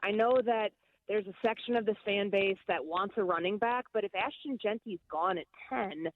I know that there's a section of this fan base that wants a running back, but if Ashton Genty's gone at 10,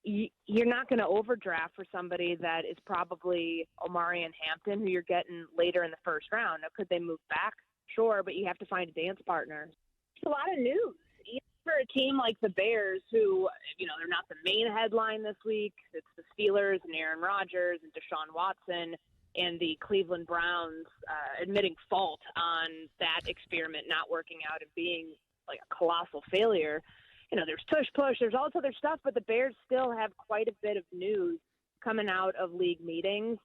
you're not going to overdraft for somebody that is probably Omarion Hampton, who you're getting later in the first round. Now, could they move back? Sure, but you have to find a dance partner. It's a lot of news. Even for a team like the Bears, who, they're not the main headline this week. It's the Steelers and Aaron Rodgers and Deshaun Watson and the Cleveland Browns admitting fault on that experiment not working out and being like a colossal failure. There's tush-push, there's all this other stuff, but the Bears still have quite a bit of news coming out of league meetings,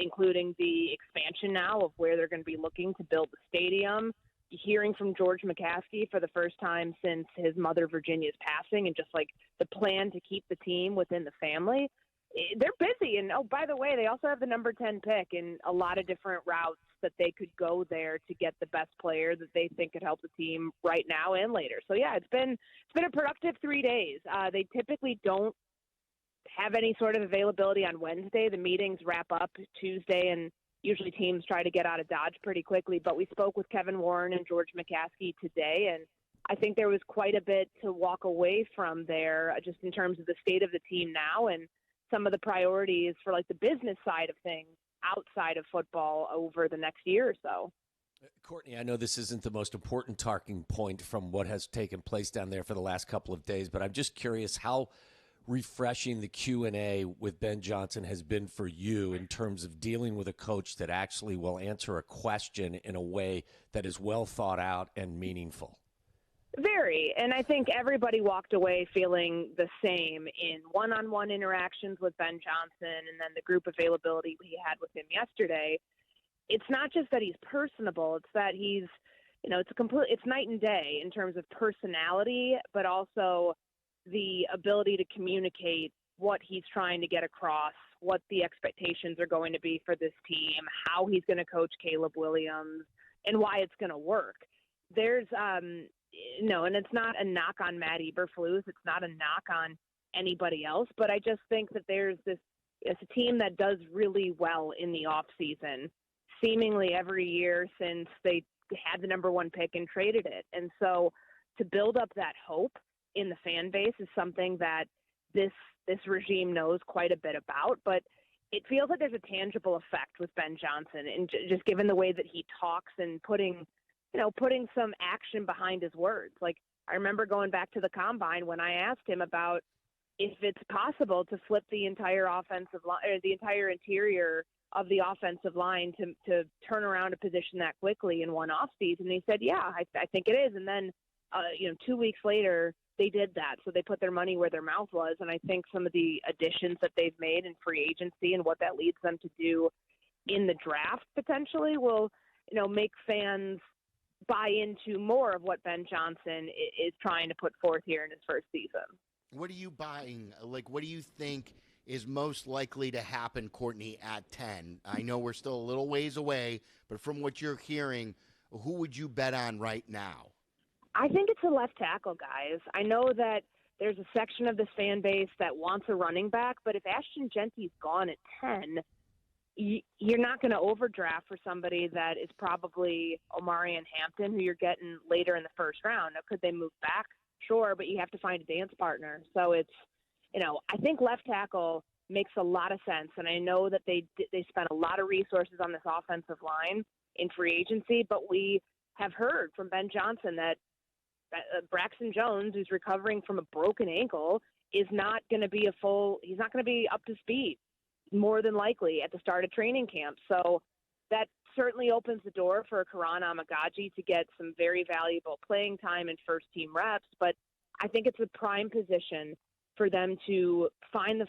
including the expansion now of where they're going to be looking to build the stadium. Hearing from George McCaskey for the first time since his mother Virginia's passing, and just like the plan to keep the team within the family. They're busy. And, oh, by the way, they also have the number 10 pick and a lot of different routes that they could go there to get the best player that they think could help the team right now and later. So, yeah, it's been a productive 3 days. They typically don't have any sort of availability on Wednesday. The meetings wrap up Tuesday, and usually teams try to get out of Dodge pretty quickly. But we spoke with Kevin Warren and George McCaskey today, and I think there was quite a bit to walk away from there just in terms of the state of the team now and some of the priorities for like the business side of things outside of football over the next year or so. Courtney, I know this isn't the most important talking point from what has taken place down there for the last couple of days, but I'm just curious how refreshing the Q&A with Ben Johnson has been for you in terms of dealing with a coach that actually will answer a question in a way that is well thought out and meaningful. Very. And I think everybody walked away feeling the same in one-on-one interactions with Ben Johnson and then the group availability we had with him yesterday. It's not just that he's personable, it's that he's, it's night and day in terms of personality, but also the ability to communicate what he's trying to get across, what the expectations are going to be for this team, how he's going to coach Caleb Williams, and why it's going to work. There's, and it's not a knock on Matt Eberflus. It's not a knock on anybody else, but I just think that it's a team that does really well in the off season, seemingly every year since they had the number 1 pick and traded it. And so to build up that hope in the fan base is something that this regime knows quite a bit about, but it feels like there's a tangible effect with Ben Johnson, and just given the way that he talks and putting some action behind his words. Like, I remember going back to the combine when I asked him about if it's possible to flip the entire offensive line, or the entire interior of the offensive line to turn around a position that quickly in one offseason. And he said, yeah, I think it is. And then, 2 weeks later, they did that. So they put their money where their mouth was. And I think some of the additions that they've made in free agency and what that leads them to do in the draft potentially will, make fans buy into more of what Ben Johnson is trying to put forth here in his first season. What are you buying? Like, what do you think is most likely to happen, Courtney, at 10? I know we're still a little ways away, but from what you're hearing, who would you bet on right now? I think it's a left tackle, guys. I know that there's a section of this fan base that wants a running back, but if Ashton Genty's gone at 10, you're not going to overdraft for somebody that is probably Omarion Hampton, who you're getting later in the first round. Now, could they move back? Sure, but you have to find a dance partner. So it's, I think left tackle makes a lot of sense, and I know that they spent a lot of resources on this offensive line in free agency, but we have heard from Ben Johnson that Braxton Jones, who's recovering from a broken ankle, is not going to be he's not going to be up to speed, more than likely, at the start of training camp. So that certainly opens the door for Karan Amagaji to get some very valuable playing time and first-team reps, but I think it's a prime position for them to find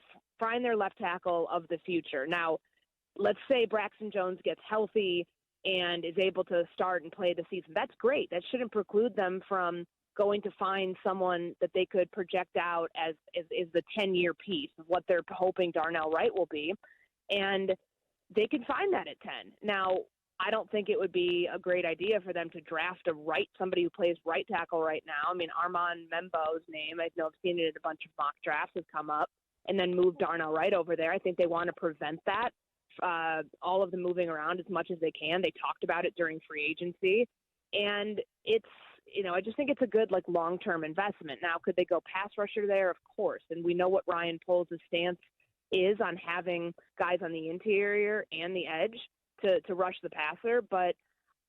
their left tackle of the future. Now, let's say Braxton Jones gets healthy and is able to start and play the season. That's great. That shouldn't preclude them from going to find someone that they could project out as the 10-year piece of what they're hoping Darnell Wright will be. And they can find that at 10. Now, I don't think it would be a great idea for them to draft somebody who plays right tackle right now. I mean, Armand Membo's name, I know I've seen it in a bunch of mock drafts, has come up, and then move Darnell Wright over there. I think they want to prevent that, all of the moving around as much as they can. They talked about it during free agency. And it's, I just think it's a good, like, long-term investment. Now, could they go pass rusher there? Of course. And we know what Ryan Poles' stance is on having guys on the interior and the edge to rush the passer. But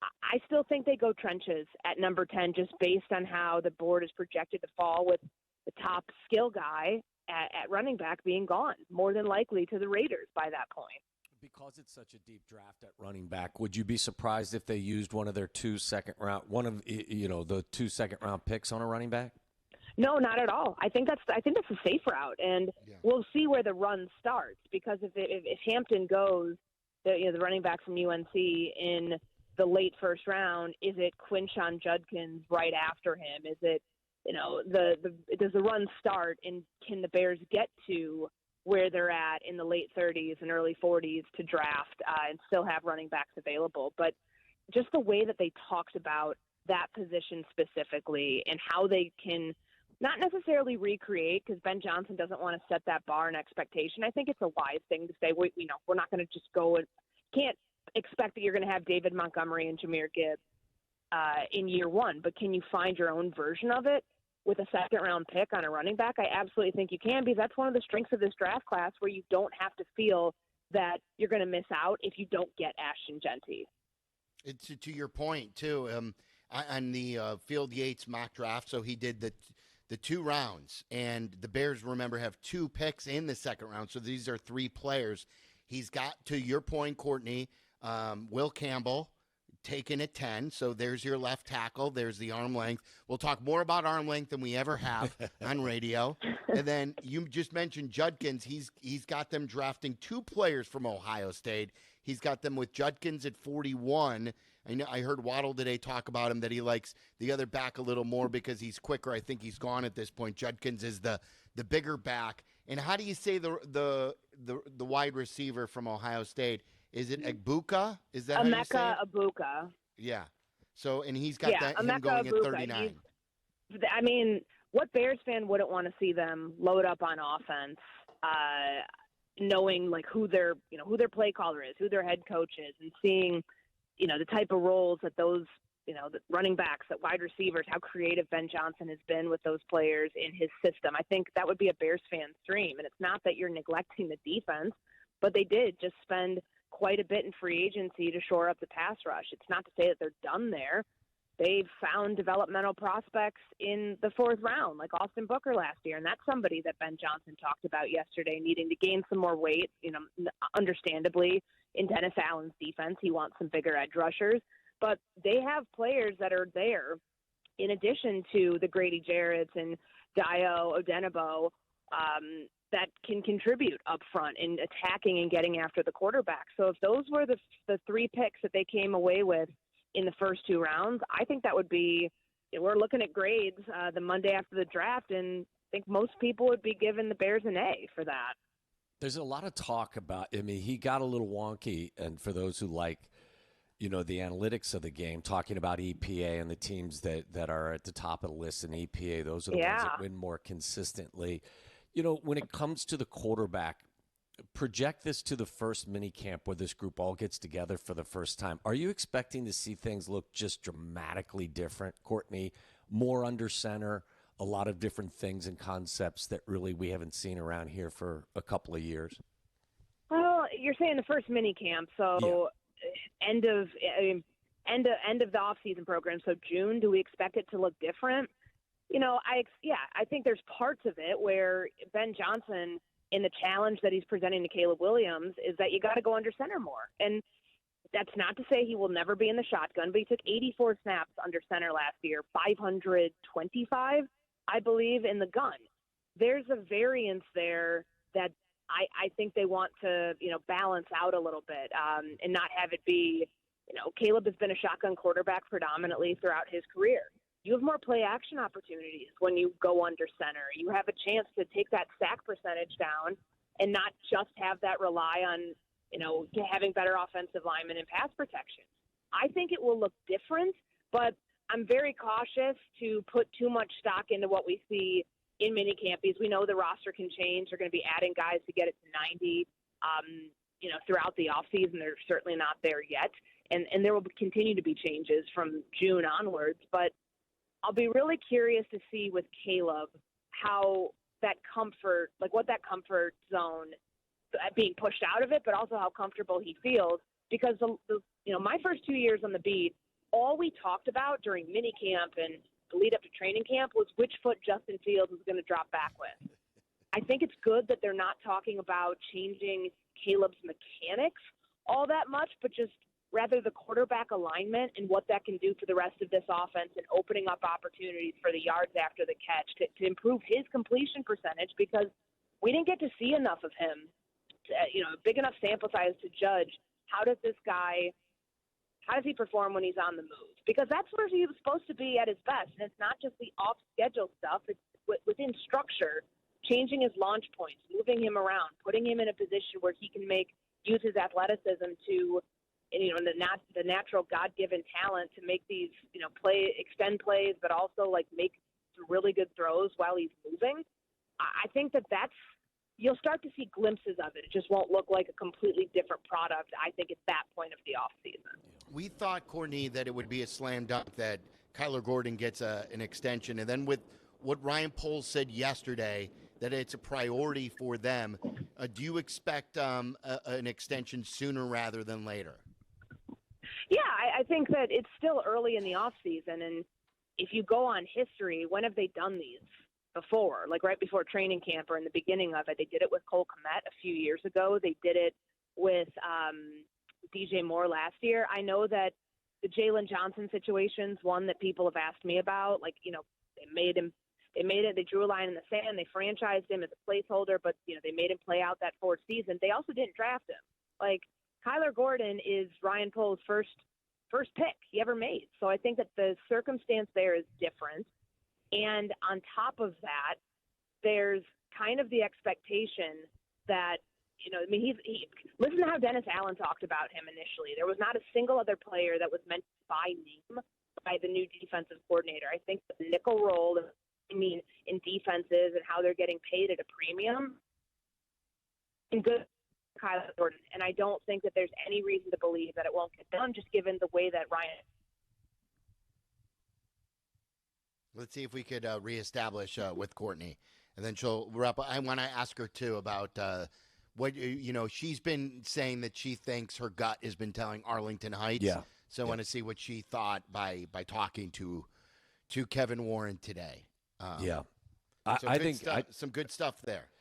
I still think they go trenches at number 10 just based on how the board is projected to fall, with the top skill guy at running back being gone, more than likely to the Raiders by that point. Because it's such a deep draft at running back, would you be surprised if they used one of their the 2 second round picks on a running back? No, not at all. I think that's a safe route, and we'll see where the run starts, because if Hampton goes, the running back from UNC, in the late first round, is it Quinshon Judkins right after him? Is it does the run start, and can the Bears get to where they're at in the late 30s and early 40s to draft and still have running backs available? But just the way that they talked about that position specifically, and how they can not necessarily recreate, because Ben Johnson doesn't want to set that bar and expectation. I think it's a wise thing to say, we're not going to just go and can't expect that you're going to have David Montgomery and Jahmyr Gibbs in year one, but can you find your own version of it with a second-round pick on a running back? I absolutely think you can, because that's one of the strengths of this draft class, where you don't have to feel that you're going to miss out if you don't get Ashton Genty. It's to your point, too, on the Field Yates mock draft, so he did the 2 rounds, and the Bears, remember, have 2 picks in the second round, so these are 3 players. He's got, to your point, Courtney, Will Campbell, taken at 10, so there's your left tackle. There's the arm length. We'll talk more about arm length than we ever have on radio. And then you just mentioned Judkins. He's got them drafting 2 players from Ohio State. He's got them with Judkins at 41. I heard Waddle today talk about him, that he likes the other back a little more because he's quicker. I think he's gone at this point. Judkins is the bigger back. And how do you say the wide receiver from Ohio State? Is it Egbuka? Is that Emeka Egbuka? Yeah. So, and he's got him going at 39. I mean, what Bears fan wouldn't want to see them load up on offense, knowing like who their play caller is, who their head coach is, and seeing, the type of roles that those, the running backs, that wide receivers, how creative Ben Johnson has been with those players in his system. I think that would be a Bears fan's dream. And it's not that you're neglecting the defense, but they did just spend quite a bit in free agency to shore up the pass rush. It's not to say that they're done there. They've found developmental prospects in the 4th round, like Austin Booker last year, and that's somebody that Ben Johnson talked about yesterday, needing to gain some more weight. Understandably, in Dennis Allen's defense, he wants some bigger edge rushers, but they have players that are there, in addition to the Grady Jarretts and Dio Odenigbo, that can contribute up front in attacking and getting after the quarterback. So if those were the 3 picks that they came away with in the first 2 rounds, I think that would be, we're looking at grades the Monday after the draft, and I think most people would be giving the Bears an A for that. There's a lot of talk about, he got a little wonky, and for those who like, the analytics of the game, talking about EPA and the teams that are at the top of the list in EPA, those are the ones that win more consistently. When it comes to the quarterback, project this to the first mini camp where this group all gets together for the first time. Are you expecting to see things look just dramatically different, Courtney? More under center, a lot of different things and concepts that really we haven't seen around here for a couple of years? Well, you're saying the first mini camp, so end of the off-season program, so June. Do we expect it to look different? I think there's parts of it where Ben Johnson, in the challenge that he's presenting to Caleb Williams, is that you got to go under center more. And that's not to say he will never be in the shotgun, but he took 84 snaps under center last year, 525, I believe, in the gun. There's a variance there that I think they want to, balance out a little bit and not have it be, Caleb has been a shotgun quarterback predominantly throughout his career. You have more play action opportunities when you go under center. You have a chance to take that sack percentage down and not just have that rely on, having better offensive linemen and pass protection. I think it will look different, but I'm very cautious to put too much stock into what we see in minicamp, because we know the roster can change. They're going to be adding guys to get it to 90, throughout the offseason. They're certainly not there yet. and there will continue to be changes from June onwards. But I'll be really curious to see with Caleb how that comfort, like what that comfort zone being pushed out of it, but also how comfortable he feels. Because my first 2 years on the beat, all we talked about during mini camp and the lead up to training camp was which foot Justin Fields was going to drop back with. I think it's good that they're not talking about changing Caleb's mechanics all that much, but just rather the quarterback alignment and what that can do for the rest of this offense and opening up opportunities for the yards after the catch to improve his completion percentage, because we didn't get to see enough of him, a big enough sample size to judge how does he perform when he's on the move, because that's where he was supposed to be at his best. And it's not just the off-schedule stuff. It's within structure, changing his launch points, moving him around, putting him in a position where he can use his athleticism to – the natural God-given talent to make these, extend plays, but also make some really good throws while he's moving. I think that's you'll start to see glimpses of it. It just won't look like a completely different product, I think, at that point of the offseason. We thought, Courtney, that it would be a slam dunk that Kyler Gordon gets an extension. And then with what Ryan Poles said yesterday, that it's a priority for them, do you expect an extension sooner rather than later? Yeah, I think that it's still early in the offseason, and if you go on history, when have they done these before? Like right before training camp or in the beginning of it. They did it with Cole Kmet a few years ago. They did it with DJ Moore last year. I know that the Jalen Johnson situation's one that people have asked me about. They drew a line in the sand. They franchised him as a placeholder, but they made him play out that fourth season. They also didn't draft him. Kyler Gordon is Ryan Poles' first pick he ever made. So I think that the circumstance there is different. And on top of that, there's kind of the expectation that, listen to how Dennis Allen talked about him initially. There was not a single other player that was mentioned by name by the new defensive coordinator. I think the nickel role, in defenses and how they're getting paid at a premium, and good Kyler Gordon, and I don't think that there's any reason to believe that it won't get done, just given the way that Ryan. Let's see if we could reestablish with Courtney, and then she'll wrap up. I want to ask her too about what she's been saying that she thinks her gut has been telling Arlington Heights. Yeah. So I want to see what she thought by talking to Kevin Warren today. Yeah, I think some good stuff there.